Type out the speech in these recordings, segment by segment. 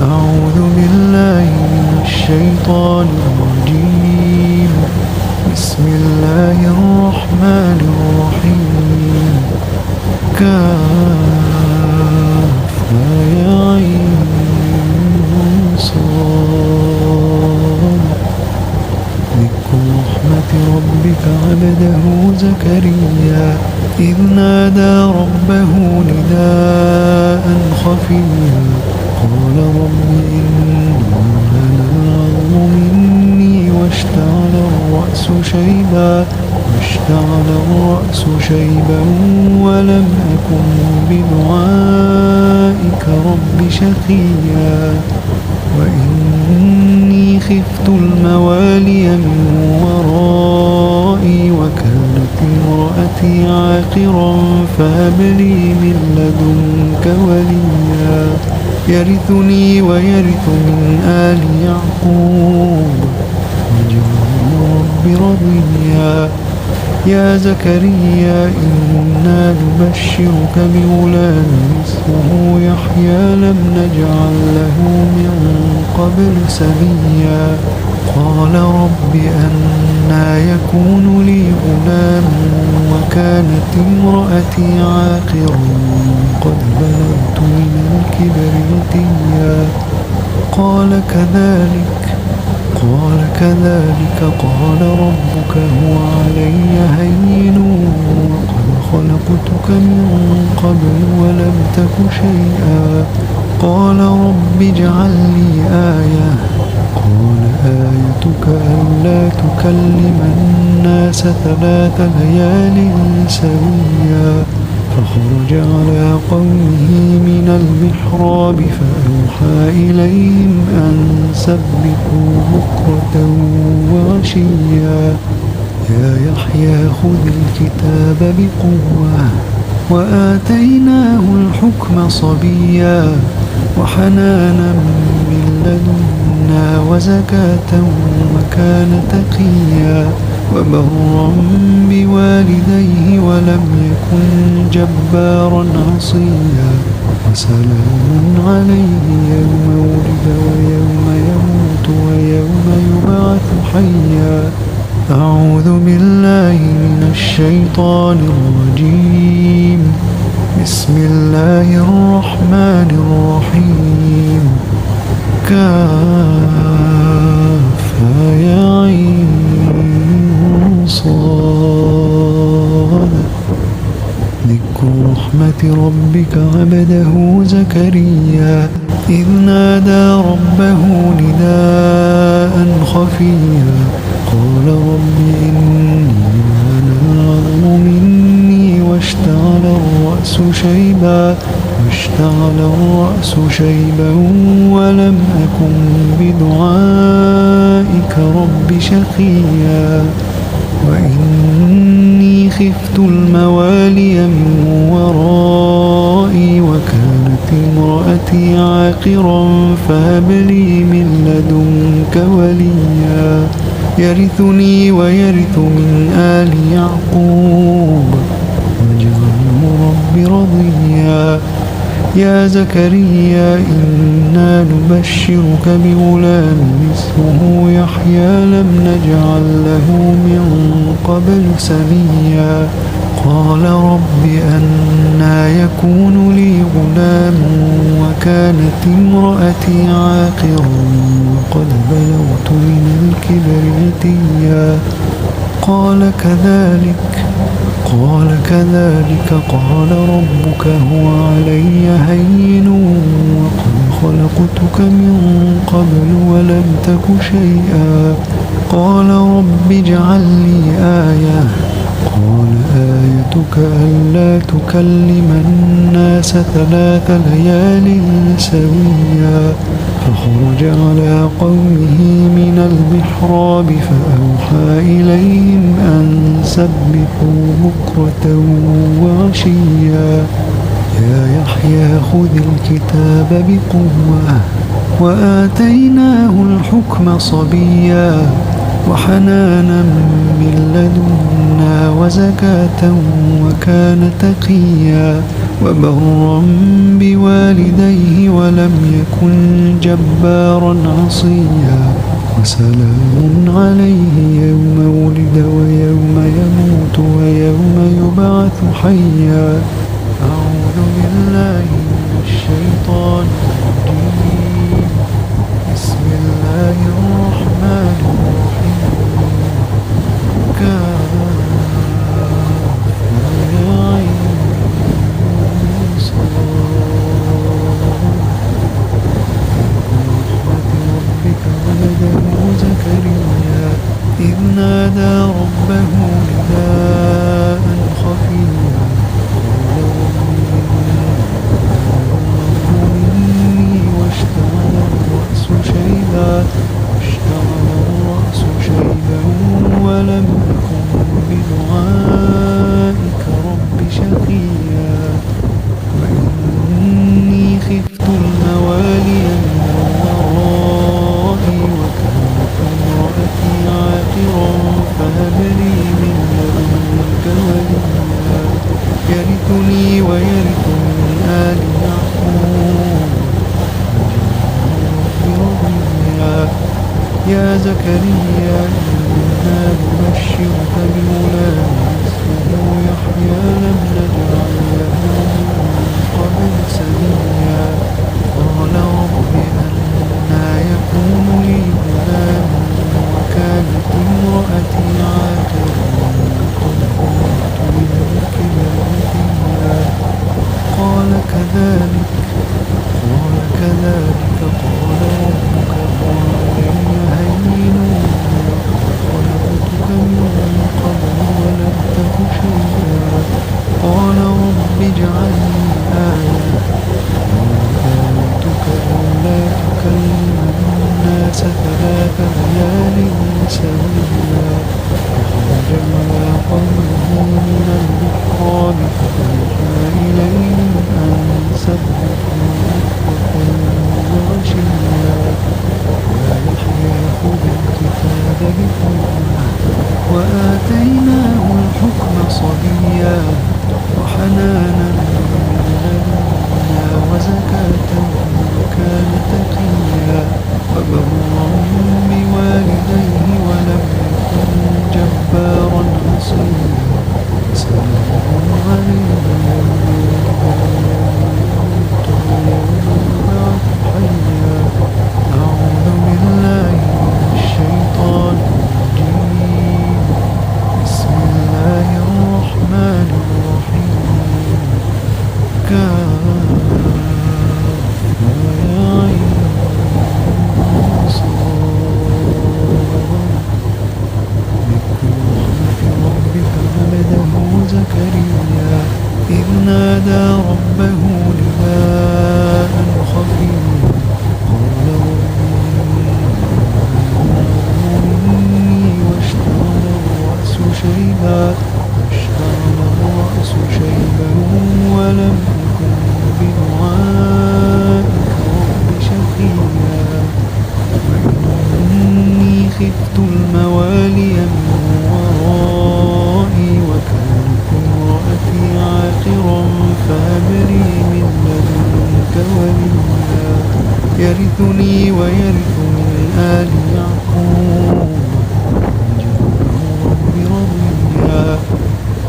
أعوذ بالله من الشيطان الرجيم. بسم الله الرحمن الرحيم. كافها يا عين صاد. ذكر رحمة ربك عبده زكريا إذ نادى ربه نداء خفيا قال رب إني وهن العظم مني واشتعل الرأس شيبا ولم أكن بدعائك رب شقيا وإني خفت الموالي من ورائي وكانت امرأتي عاقرا فهب لي من لدنك وليا يرثني ويرث من آل يعقوب واجعله رب رضيا. يا زكريا إنا نبشرك بغلام اسمه يحيى لم نجعل له من قبل سميا قال رب أنى يكون لي غلام وكانت امرأتي عاقرا قد بلغت من الكبر عتيا قال كذلك قال ربك هو علي هين وقد خلقتك من قبل ولم تك شيئا قال رب اجعل لي آية قال آيتك ألا تكلم الناس 3 ليال سويا فخرج على قومه من المحراب فأوحى إليهم أن سبحوا بكرة وعشيا يا يحيى خذ الكتاب بقوة وآتيناه الحكم صبيا وحنانا من لدنا وزكاة وكان تقيا وبرا بوالديه ولم يكن جبارا عصيا وسلام عليه يوم ولد ويوم يموت ويوم يبعث حيا. أعوذ بالله من الشيطان الرجيم. بسم الله الرحمن الرحيم. كافها يا عين صاد. ذكر رحمة ربك عبده زكريا إذ نادى ربه نداء خفيا قال رب إني وهن العظم مني واشتعل الرأس شيبا ولم أكن بدعائك رب شقيا وإني خفت الموالي من ورائي وكانت امرأتي عاقرا فهب لي من لدنك وليا يرثني ويرث من آل يعقوب واجعله رب رضيا. يا زكريا إنا نبشرك بغلام اسمه يحيى لم نجعل له من قبل سميا قال رب أنى يكون لي غلام وكانت امرأتي عاقرا وقد بلغت من الكبر عتيا قال كذلك قال ربك هو علي هين وقد خلقتك من قبل ولم تك شيئا قال رب اجعل لي آية قال آيتك ألا تكلم الناس 3 ليال سويا فخرج على قومه من المحراب فأوحى إليهم أن سبحوا بكرة وعشيا يا يحيى خذ الكتاب بقوة وآتيناه الحكم صبيا وحنانا من لدنا وزكاة وكان تقيا وبرا بوالديه ولم يكن جبارا عصيا وسلام عليه يوم ولد ويوم يموت ويوم يبعث حيا. أعوذ بالله من الشيطان الرجيم. بسم الله الرحمن الرحيم. كافها يا عين صاد. برحمة ربك ولده زكريا إذ نادى ربه نداء خفيا قال مني واشتعل الرأس شيبا ولم أكن بدعائك رب شقيا. وإني خفت الموالي من ورائي وكانت امرأتي عاقرا فهب لي من لدنك وليا يرثني ويرث من آل يعقوب برضيا. يا زكريا إنا نبشرك بغلام اسمه يحيى لم نجعل له من قبل سميا. قال رب أنى يكون لي غلام وكانت امرأتي عاقرا وقد كنت من الكبر عتيا. قال كذلك قال ربك وعلي هين خلقتك من قبل ولم تك شيئا. قال رب اجعل لي آية آيتك ألا تكلم الناس 3 ليال سويا. فخرج على قومه من المحراب فأوحى إليهم أن سبحوا بكرة وعشيا. يا يحيى خذ الكتاب بقوة وآتيناه الحكم صبيا وحنانا من لدنا وزكاة وكان تقيا. وبرا بوالديه ولم يكن جبارا عصيا. سلام عليه يوم ولد ويوم يبعث حيا. أعوذ بالله من الشيطان الرجيم. بسم الله الرحمن الرحيم. كافها يا عين صاد. ذكر رحمة ربك عبده زكريا إذ نادى ربه نداء خفيا قال رب إني واشتعل الرأس شيبا ولم أكن بدعائك رب شقيا. وإني خفت الموالي من ورائي وكانت امرأتي عاقرا فهب لي من لدنك وليا يرثني ويرث من آل يعقوب واجعله رب رضيا.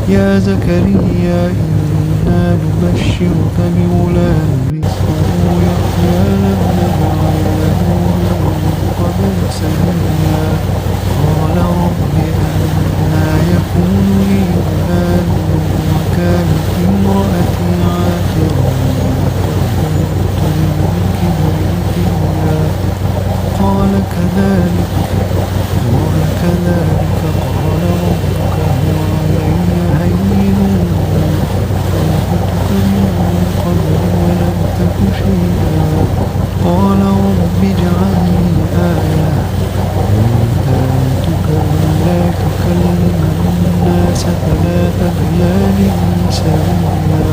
يا زكريا إنا نبشرك بغلام اسمه يحيى لم نجعل له من قبل سميا. قال رب أنى يكون لي غلام وكانت امرأتي عاقرا وقد كنت من الكبر عتيا. قال كذلك قال ربك هو علي هين خلقتك من قبل ولم تك شيئا. قال رب اجعل لي آية آيتك ألا تكلم الناس 3 ليال سويا.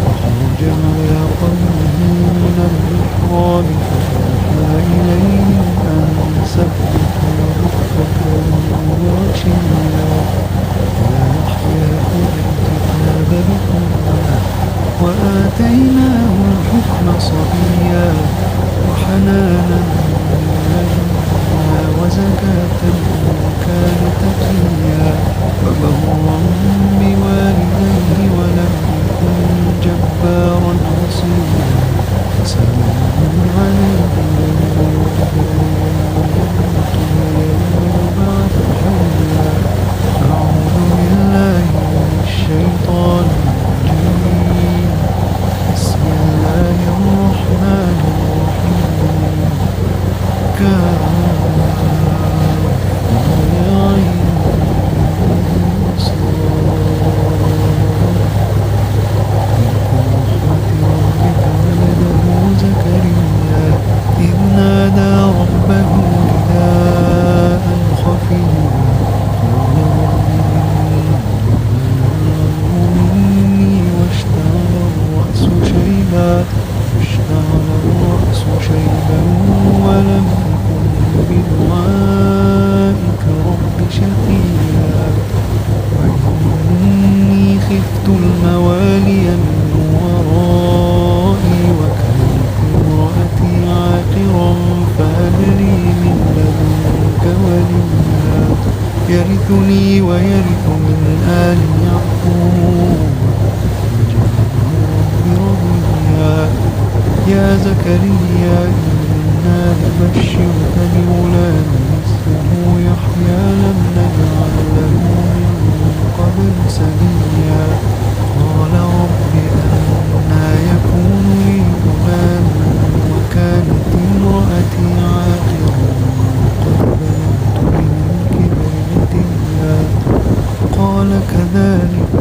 فخرج على قومه من المحراب فأوحى إليهم أن سبحوا بكرة وعشيا. يا يحيى خذ الكتاب بقوة وحنانا من لدنا وزكاة وكان تقيا وبرا بوالديه ولم يكن جبارا عصيا فسلام عليه يوم يبعث حيا. أعوذ بالله من الشيطان الرجيم. بسم الله الرحمن الرحيم. زكريا إذ نادى ربه نداء خفيا قال رب مني واشتعل الرأس شيبا ولم أكن بدعائك رب شقيا وإني خفت الموالي من ورائي وكانت امرأتي عاقرا فهب لي من لدنك وليا يرثني ويرث من آل يعقوب واجعله رب رضيا. يا زكريا إنا نبشرك بغلام اسمه يحيى لم نجعل له من قبل سميا قال رب أنى يكون لي غلام وكانت امرأتي عاقرا قد بلغت من الكبر عتيا قال كذلك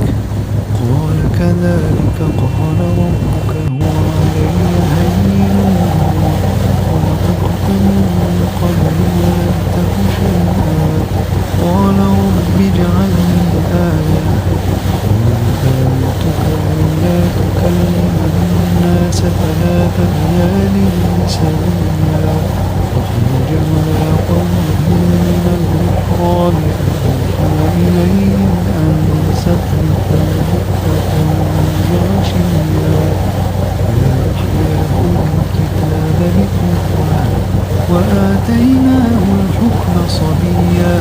قال ربك هو علي هين خلقتك من قبل ولم تك شيئا قال رب اجعل لي آية قال آيتك ألا تكلم الناس 3 ليال سويا فخرج على قومه من المحراب فأوحى إليهم أن سبحوا بكرة وعشيا وآتيناه الكتاب بقوة وآتيناه الحكم صبيا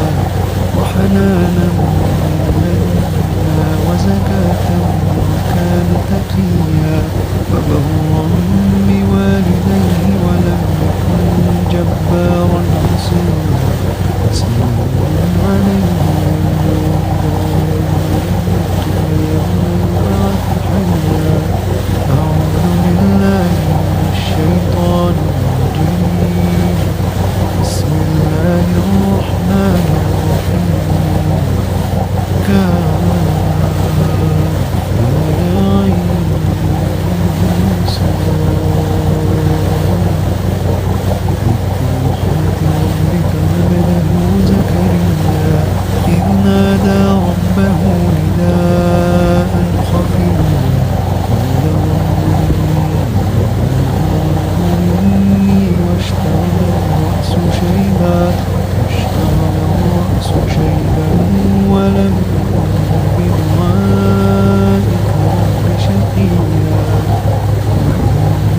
وحنانا من لدنا وزكاة وكان تقيا وبرا بوالديه ولم يكن جبارا عصيا سلام عليه أعوذ بالله من الشيطان الرجيم. بسم الله الرحمن الرحيم. زكريا إذ نادى ربه نداء خفيا قال رب إني واشتعل الرأس شيبا ولم أكن بدعائك رب شقيا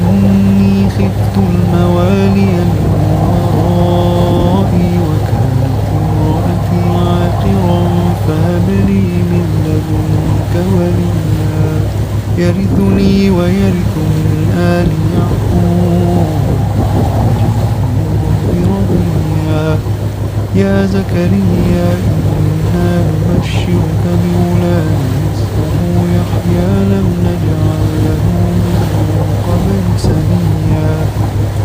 وإني خفت الموالي من ورائي وكانت امرأتي عاقرا فهب لي من لدنك وليا يرثني ويرث من آل يعقوب واجعله رب رضيا. يا زكريا إنا نبشرك بغلام اسمه يحيى لم نجعل له من قبل سميا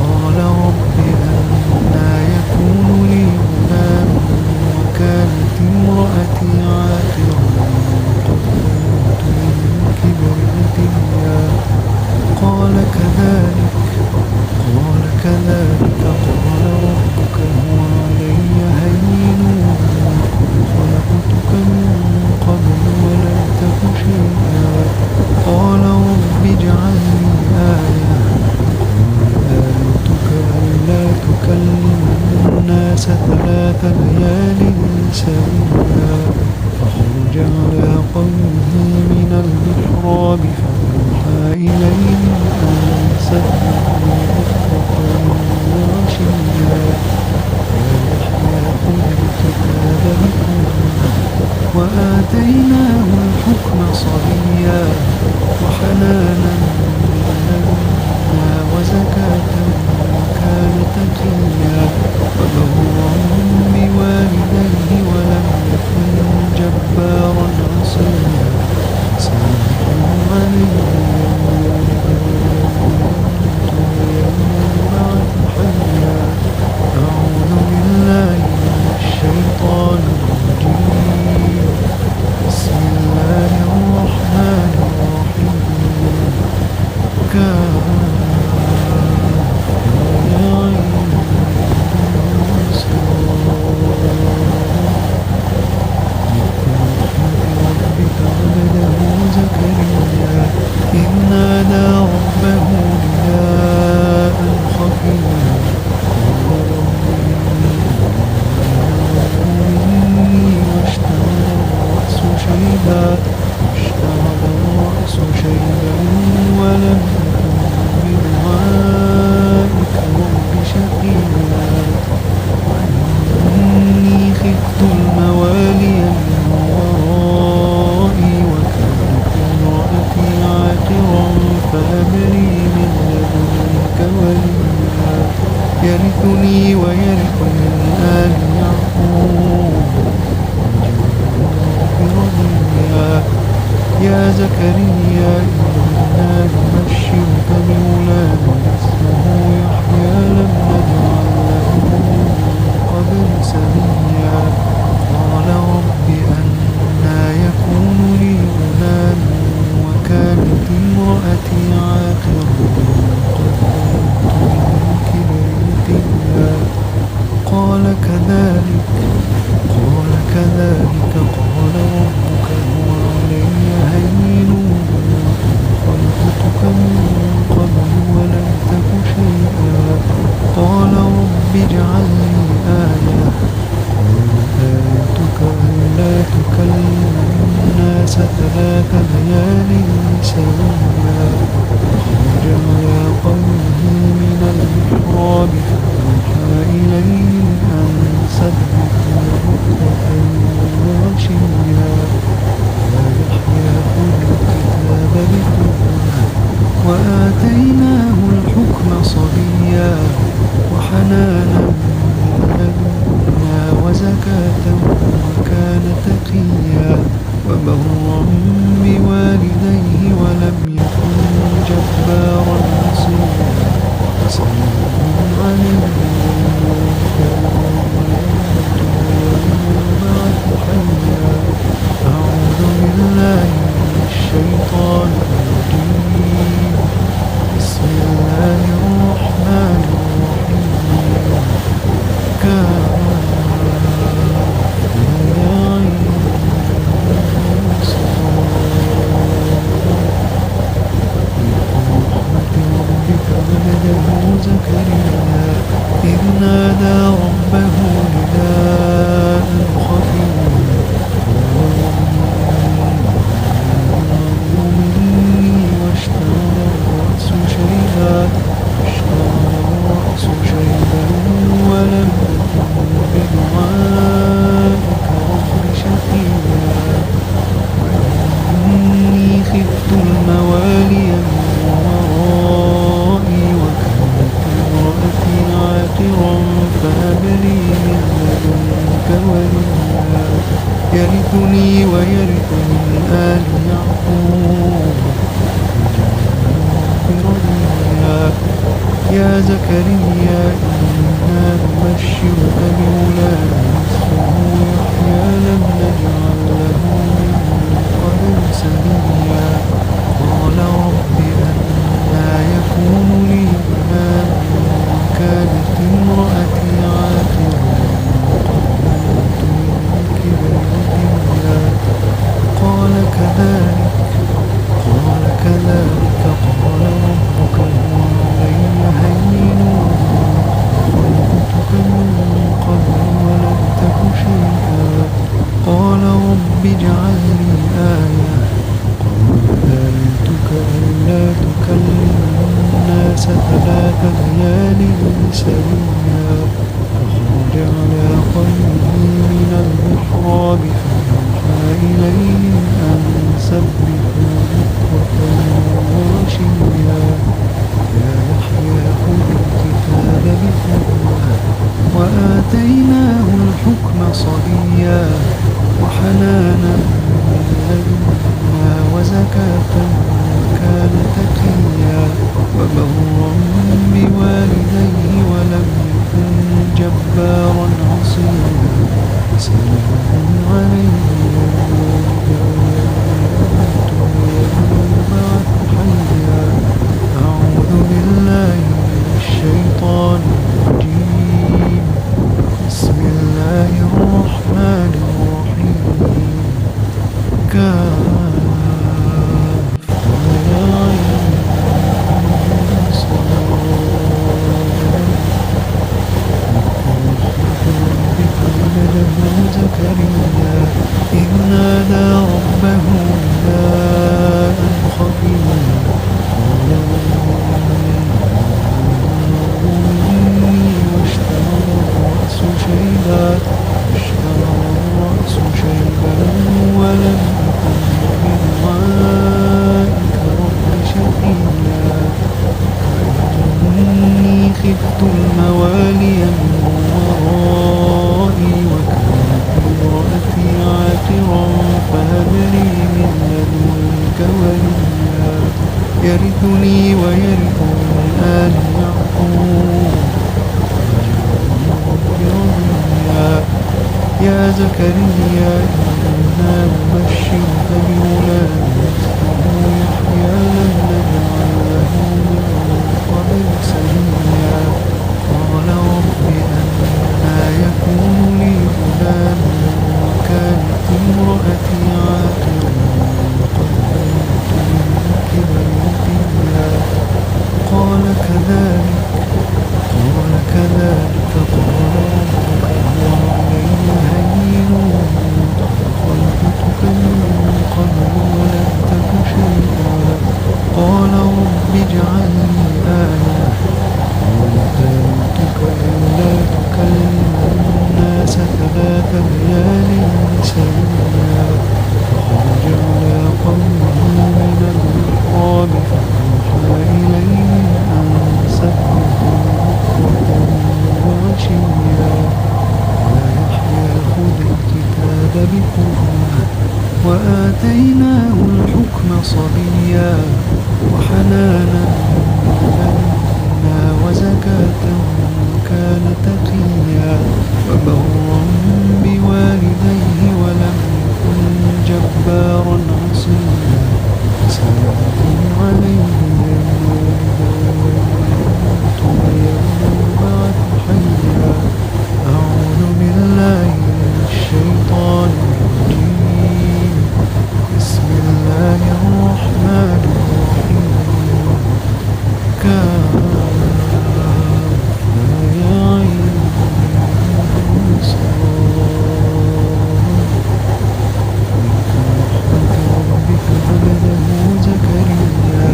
قال رب أنى يكون لي غلام وكانت امرأتي عاقرا قد بلغت من الكبر عتيا قال كذلك قال ربك هو علي هين خلقتك من قبل ولم تك شيئا قال رب اجعل لي آية قال آيتك ألا تكلم الناس 3 ليال سويا فخرج على قومه من المحراب فأوحى إليهم أن سبحوا بكرة وآتيناه الحكم صبيا وحنانا من لدنا وزكاة وكان تقيا وبرا بوالديه ولم يكن جبارا عصيا سلام عليه بعد حيا أعوذ بالله من الشيطان الرجيم بسم الله الرحمن الرحيم كافها يا عين صاد ربك عبده زكريا إذ نادى ربه نداء خفيا قال رب إني واشتعل الرأس شيبا ولم أكن بدعائك رب شقيا وإني خفت الموالي من ورائي وكانت امرأتي عاقرا فهب لي من لدنك وليا يرثني ويرث من آل يعقوب واجعله رب رضيا يا زكريا إنا نبشرك بغلام اسمه يحيى لم نجعل له من قبل سميا قال رب أنى يكون لي غلام وكانت امرأتي عاقرا قد بلغت من الكبر عتيا قال كذلك قال ربك هو علي هين خلقتك من قبل ولم تك شيئا قال رب اجعل لي آية قال آيتك ألا تكلم الناس 3 ليال سويا خرج على قومه من المحراب فأوحى إليهم أن سبحوا بكرة وعشيا يا يحيى خذ الكتاب بقوة وآتيناه الحكم صبيا وحنانا من لدنا وزكاة وكان تقيا وبرا بوالديه ولم يكن جبارا عصيا سلام عليه بعد حيا أعوذ بالله من الشيطان الرجيم بسم الله الرحمن الرحيم كافها يا عين صاد رحمة ربك عبده زكريا إذ نادى ربه نداء خفيا قال رب إني واشتعل الرأس شيبا ولم أكن بدعائك رب شقيا وإني خفت الموالي من ورائي وكانت امرأتي عاقرا فهب لي من لدنك وليا يرثني ويرث من آل يعقوب واجعله رب رضيا يا زكريا إنا نبشرك بغلام اسمه يحيى لم نجعل له من قبل سميا قال رب أنى يكون لي غلام وكانت امرأتي عاقرا قد بلغت من الكبر عتيا قال كذلك قال ربك هو علي هين وآتيناه الحكم صبيا وحنانا من لدنا وزكاة وكان تقيا وبرا بوالديه ولم يكن جبارا عصيا سلام عليه يبعث حيا. أعوذ بالله من الشيطان الرجيم. بسم الله الرحمن الرحيم. كافها يا عين صاد. له زكريا إذ نادى ربه نداء خفيا قال إني واشتعل الرأس شيبا ولم أكن بدعائك رب شقيا وإني خفت الموالي من ورائي وكانت امرأتي عاقرا فهب لي من لدنك وليا يرثني ويرث من آل يعقوب واجعله رب رضيا. يا زكريا إنا نبشرك بغلام اسمه يحيى لم نجعل له من قبل سميا قال رب أنى يكون لي غلام وكانت امرأتي عاقرا وقد بلغت من الكبر عتيا قال كذلك قال ربك هو علي هين وقد خلقتك من قبل ولم تك شيئا قال رب اجعل لي آية قال آيتك ألا تكلم الناس 3 ليال سويا فخرج على قومه من المحراب فأوحى إليهم أن سبحوا بكرة وعشيا يا يحيى خذ الكتاب بقوة وآتيناه الحكم صبيا وحنانا من لدنا وزكاة وكان تقيا وبرا بوالديه ولم يكن جبارا عصيا سلام عليه يبعث حيا. أعوذ بالله من الشيطان الرجيم. بسم الله الرحمن الرحيم. كافها يا عين زكريا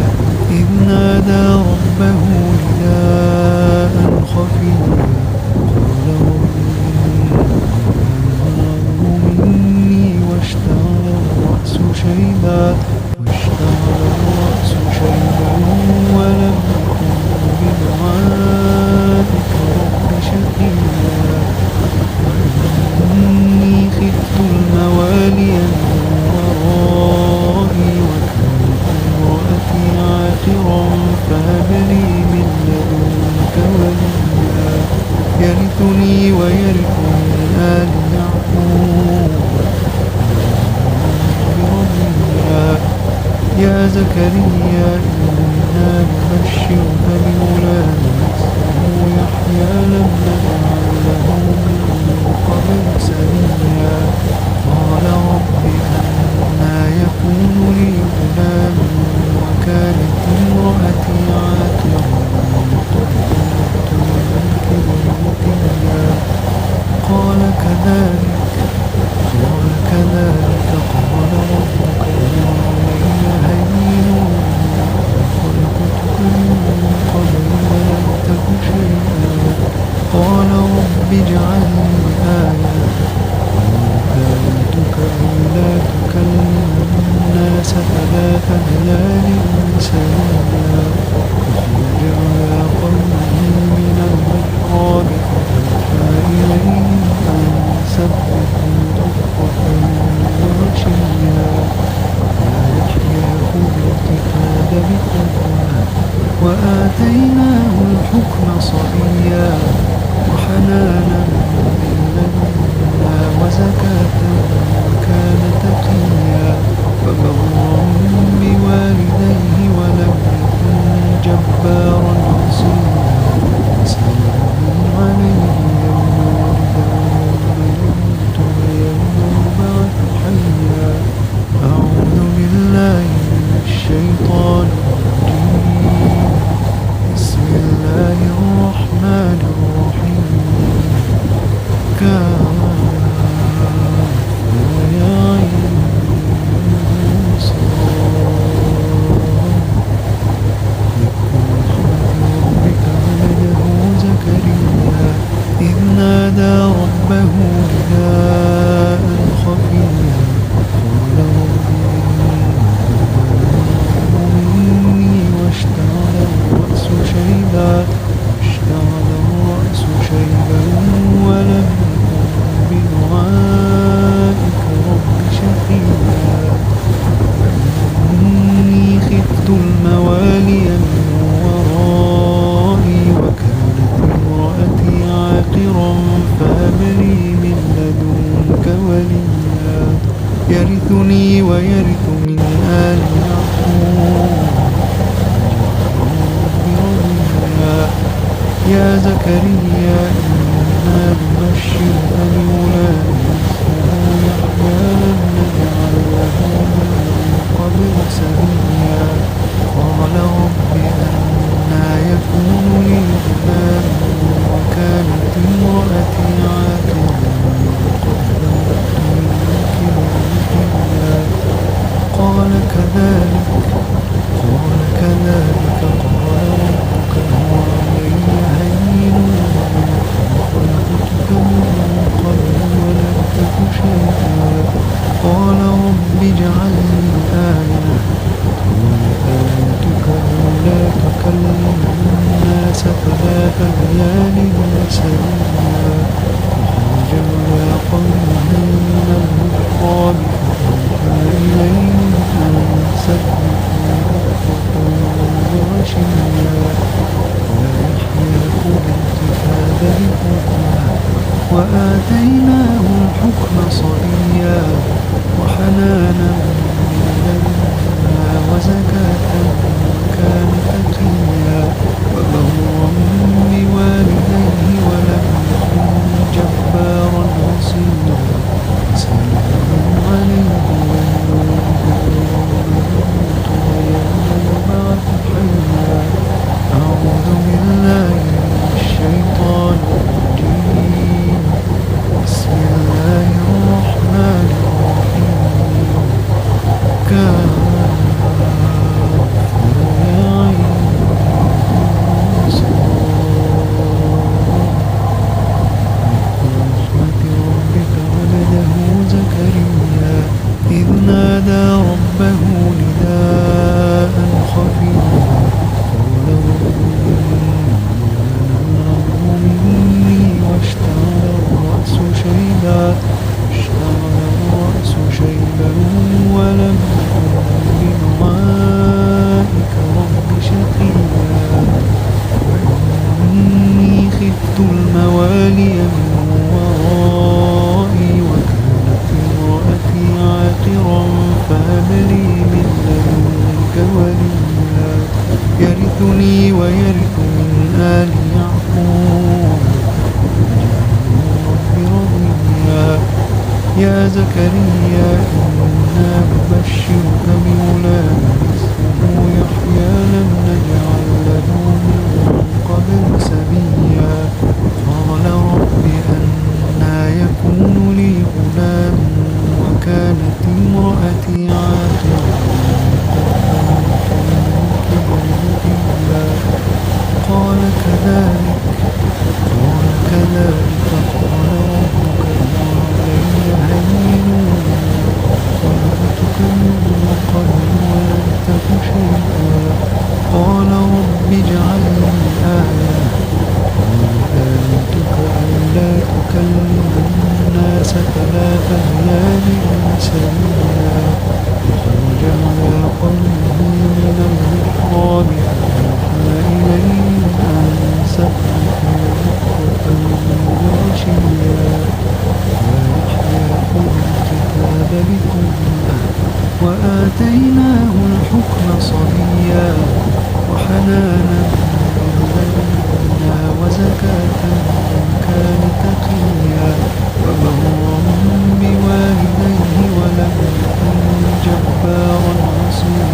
إذ نادى ربه نداء خفيا قال رب إني واشتعل الرأس شيبا ولم أكن بدعائك رب شقيا وإني خفت الموالي من ورائي وكانت امرأتي عاقرا فهب لي من لدنك وليا يرثني ويرث من آل يعقوب واجعله رب رضيا. يا زكريا إنا نبشرك بغلام اسمه يحيى لم نجعل له من قبل سميا قال رب أنى يكون لي غلام وكانت امرأتي عاقرا وقد بلغت من الكبر عتيا قال كذلك قال ربك هو علي هين وخلقتك من قبل ولم تك شيئا قال رب اجعل لي آية قال آيتك ألا تكلم الناس 3 ليال سويا فخرج على قومه من المحراب فأوحى فهب لي من لدنك وليا يرثني ويرث من آل يعقوب يا زكريا إنا نبشرك بغلام اسمه يحيى لم نجعل له من قبل سميا قال رب أنى يكون لي غلام وكانت امرأتي عاقرا قال كذلك قال ربك هو علي هين وخلقتك من قبل ولم تك شيئا قال رب اجعل لي آية قال آيتك ألا تكلم الناس 3 ليال سويا وخرج على قومه من المحراب فأوحى إليهم أن سبحوا وعشيا ويحيى خذ الكتاب بحكمه وآتيناه الحكم صبيا وحنانا من لدنا وزكاة وكان تقيا وبرا بوالديه ولم يكن جبارا عصيا سلام عليه أعوذ بالله من الشيطان الرجيم بسم الله الرحمن الرحيم كافها يا عين صاد رحمة ربك عبده زكريا إذ نادى ربه نداء خفيا قال رب مني واشتعل الرأس شيبا ولم أكن بدعائك رب شقيا وإني خفت الموالي من ورائي وكانت امرأتي عاقرا فهب لي من لدنك وليا يرثني ويرث من آل يعقوب واجعله رب رضيا يا زكريا إنا نبشرك بغلام اسمه يحيى لم نجعل له من قبل سميا قال رب أنى يكون لي غلام وكانت امرأتي عاقرا قال كذلك قال ربك علي هين خلقتك من قبل ولم تك شيئا قال رب اجعل لي آية قال آيتك ألا تكلم الناس 3 ليال سويا وخرج على قومه من المحراب فأوحى إليهم أن سبحوا بكرة وعشيا ويحيى خذ الكتاب بقوة وآتيناه الحكم صبيا وحنانا من لدنا وزكاة وكان تقيا وبرا بوالديه ولم يكن جبارا عصيا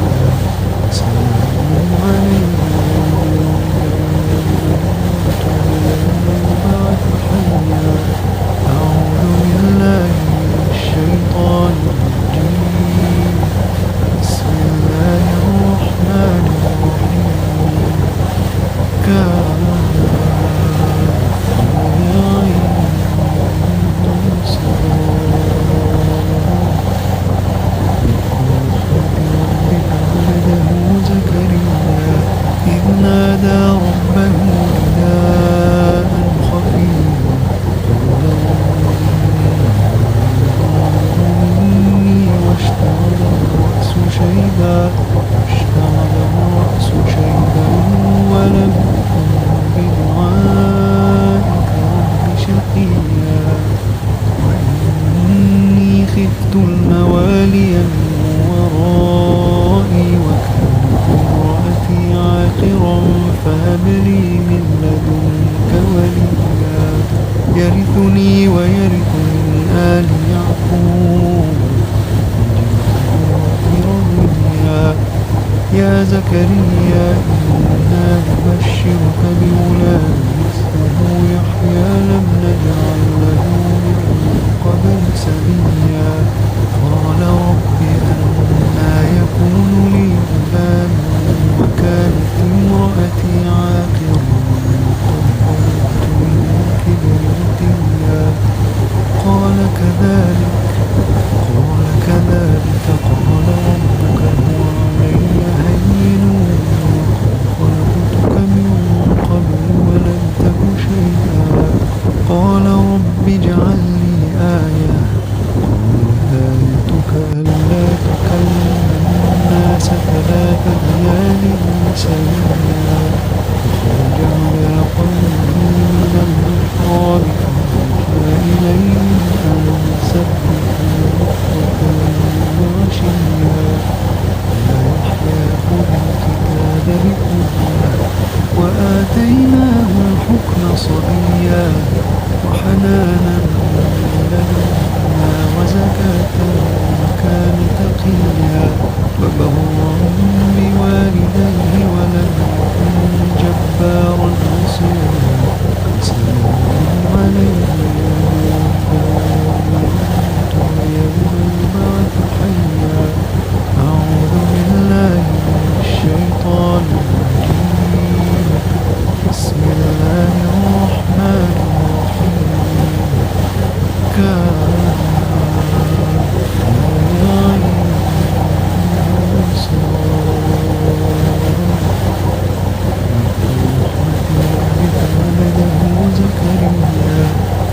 يرثني ويرث من آل يعقوب رضيا. يا زكريا إنا نبشرك بغلام اسمه يحيى لم نجعل له من قبل سميا. قال رب أنى يكون لي غلام وكانت امرأتي عاقرا وقد بلغت من الكبر عتيا. قال كذلك قال ربك هو علي هين وقد خلقتك من قبل ولم تك شيئا. قال رب اجعل لي آية. قال آيتك ألا تكلم الناس 3 ليال سويا. فخرج على قومه من المحراب فأوحى إليهم أن سبحوا بكرة وعشيا. يا يحيى خذ الكتاب بقوة وآتيناه الحكم صبيا وحنانا من لدنا وزكاة وكان تقيا. وبرا بوالديه ولم يكن جبارا عصيا. سلام عليه يوم البعث حيا. أعوذ بالله من الشيطان الرجيم. بسم الله الرحمن الرحيم. كافها يا عين صاد. زكريا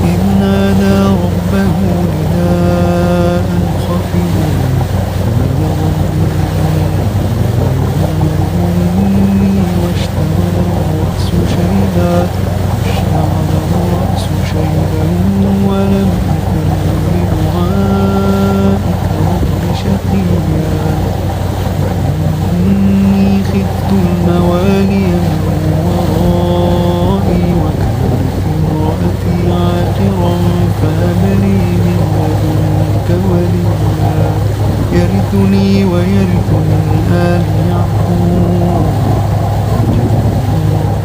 إذ نادى ربه نداء خفيا. قال رب إني واشتعل الرأس شيبا ولم أكن بدعائك رب شقيا. وإني خفت الموالي من ورائي وكانت امرأتي عاقرا فهب لي من لدنك وليا. يرثني ويرث من آل يعقوب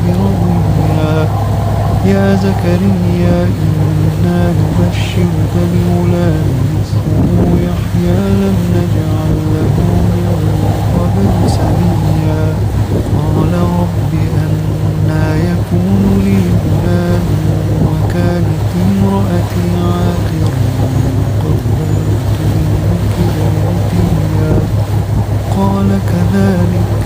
رضيا. يا زكريا إنا نبشرك بغلام اسمه يحيى لم نجعل له من قبل سميا. قال رب أنى يكون لي غلام وكانت امرأتي عاقرا وقد بلغت من الكبر عتيا. قال كذلك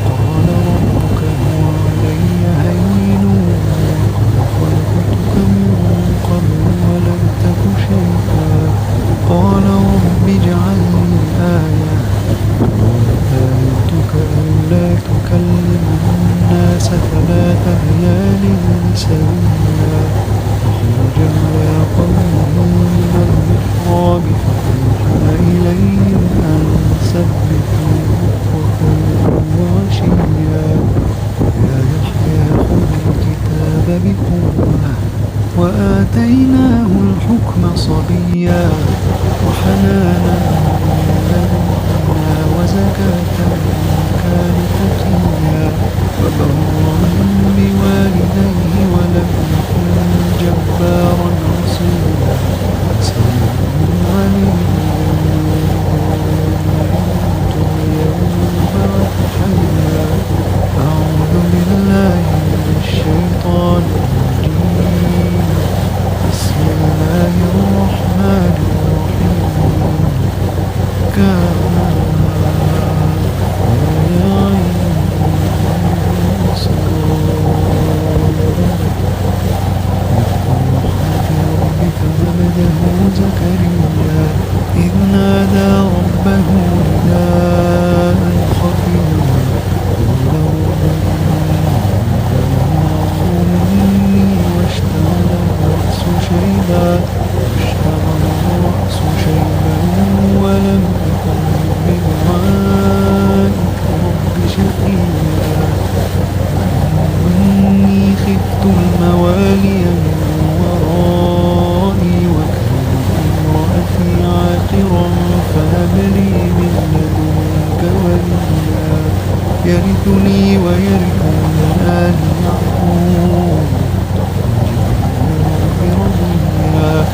قال ربك هو علي هين وقد خلقتك من قبل ولم تك شيئا. قال رب اجعل لي آية. قال آيتك ألا تكلم الناس 3 ليال سويا. فخرج على قومه من المحراب فأوحى إليهم أن سبحوا بكرة وعشيا. يا يحيى خذ الكتاب بقوة وآتيناه الحكم صبيا وحنانا من لدنا وزكاة وكان تقيا. وبرا بوالديه ولم يكن جبارا عصيا. سلام عليه يوم البعث حيا. أعوذ بالله من الشيطان الرجيم. بسم الله الرحمن الرحيم. كافها يا عين صاد. ربك عبده زكريا إذ نادى ربه نداء خفيا. قال رب يرثني ويرث من آل يعقوب برضيا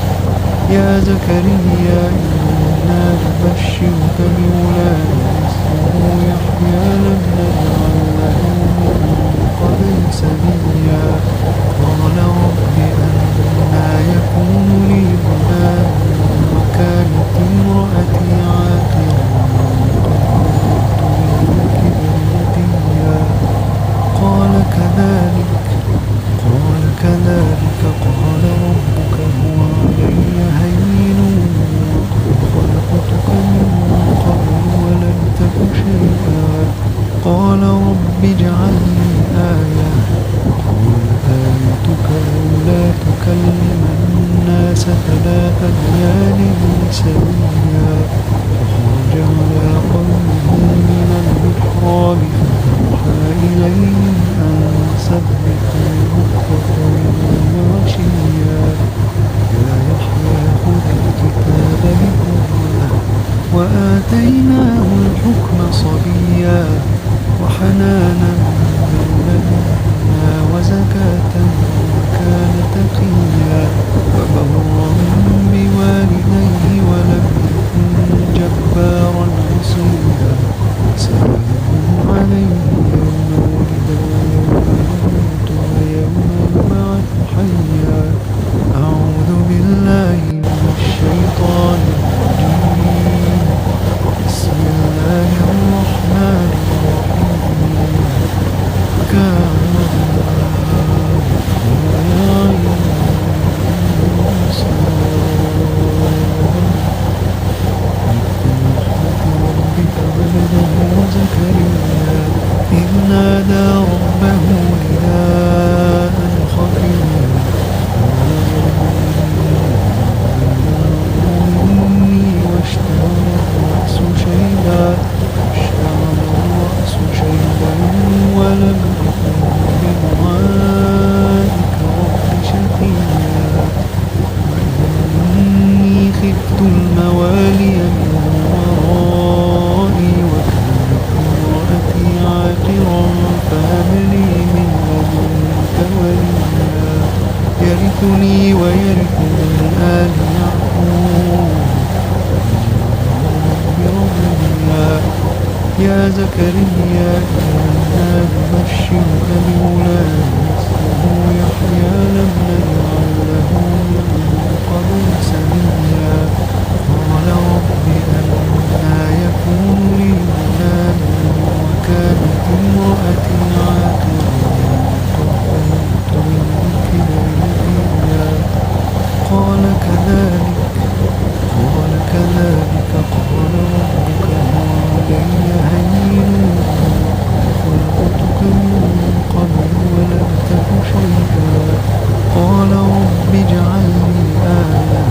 يا زكريا إنا نبشرك بغلام اسمه يحيى لم نجعل له من قبل سميا قال رب أنى يكون لي غلام وكانت امرأتي عاقرا قال كذلك قال ربك هو علي هين وقد خلقتك من قبل ولم تك شيئا قال رب اجعل لي آية قال آيتك ألا تكلم الناس 3 ليال سويا فخرج على قومه من المحراب فأوحى إليهم أن سبحوا بكرة وعشيا يا يحيى خذ الكتاب بقوة وآتيناه الحكم صبيا وحنانا من لدنا وزكاة وكان تقيا وبرا بوالديه ولم يكن جبارا عصيا سلام عليه يوم ولد ويوم يموت ويوم يبعث حيا أعوذ بالله من الشيطان الرجيم بسم الله الرحمن الرحيم زكريا إذ نادى ربه نداء خفيا إني واشتعل الرأس شيبا ولم أكن بدعائك رب شقيا وإني خفت الموالي من ورائي وكانت امرأتي عاقرا فهب لي من لدنك وليا يرثني ويرث من آل يعقوب برضيا يا زكريا إنا نبشرك بغلام اسمه يحيى لم نجعل له من قبل سميا قال رب أنى يكون لي غلام وكانت امرأتي عاقرا قد بلغت من الكبر عتيا قال كذلك قال ربك هو علي هين وخلقتك من قبل ولم تك شيئا قال رب اجعل لي آية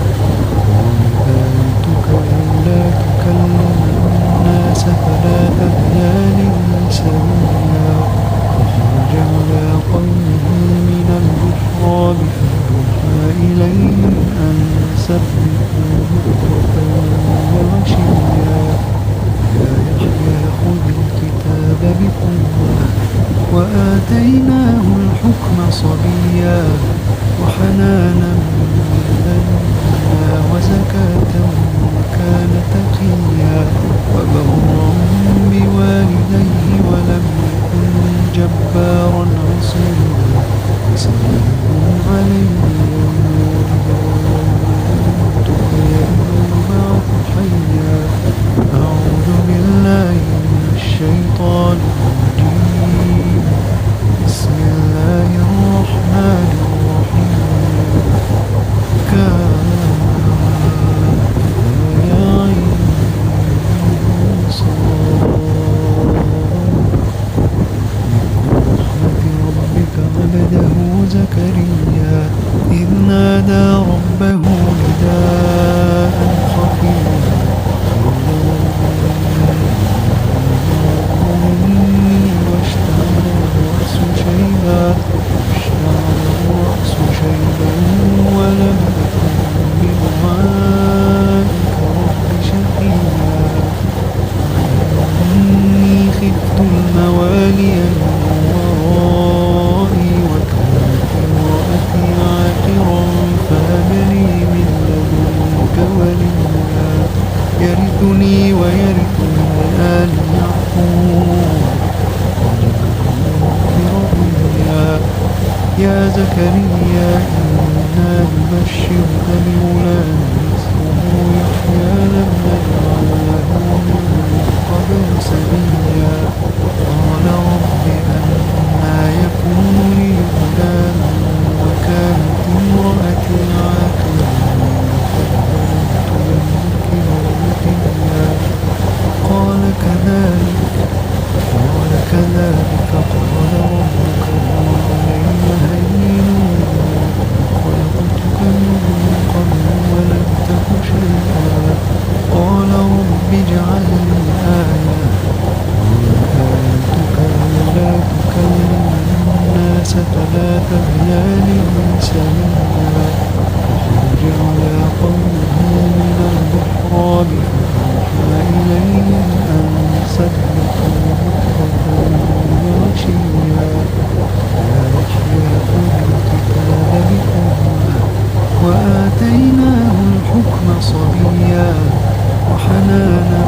قال آيتك ألا تكلم الناس 3 ليال سويا فخرج على قومه من المحراب فأوحى إليهم أن سبحوا بكرة وعشيا يا يحيى خذ الكتاب بقوة وآتيناه الحكم صبيا وحنانا من لدنا وزكاة وكان تقيا وبرا بوالديه ولم يكن جبارا عصيا سلام عليه يوم ولد ويوم يموت ويوم يبعث حيا أعوذ بالله من الشيطان الرجيم بسم الله الرحمن الرحيم يا عين صاد ربك عبده زكريا إذ نادى ربه نداء خفيا إني واشتعل الرأس شيبا ولم أكن بدعائك رب شقيا إني خفت الموالي زكريا إنا نبشرك بغلام اسمه يحيى لم نجعل له من قبل سميا قال رب أنى يكون لي غلام وكانت امرأتي عاقرا وقد بلغت من الكبر عتيا قال كذلك قال ربك هو علي هين خلقتك من قبل ولم تك شيئا قال رب اجعل لي آية قال آيتك ألا تكلم الناس 3 ليال سويا فخرج على قومه من المحراب فأوحى إليهم أن سبحوا بكرة وعشيا يا يحيى خذ الكتاب بقوة وآتيناه الحكم صبيا وحنانا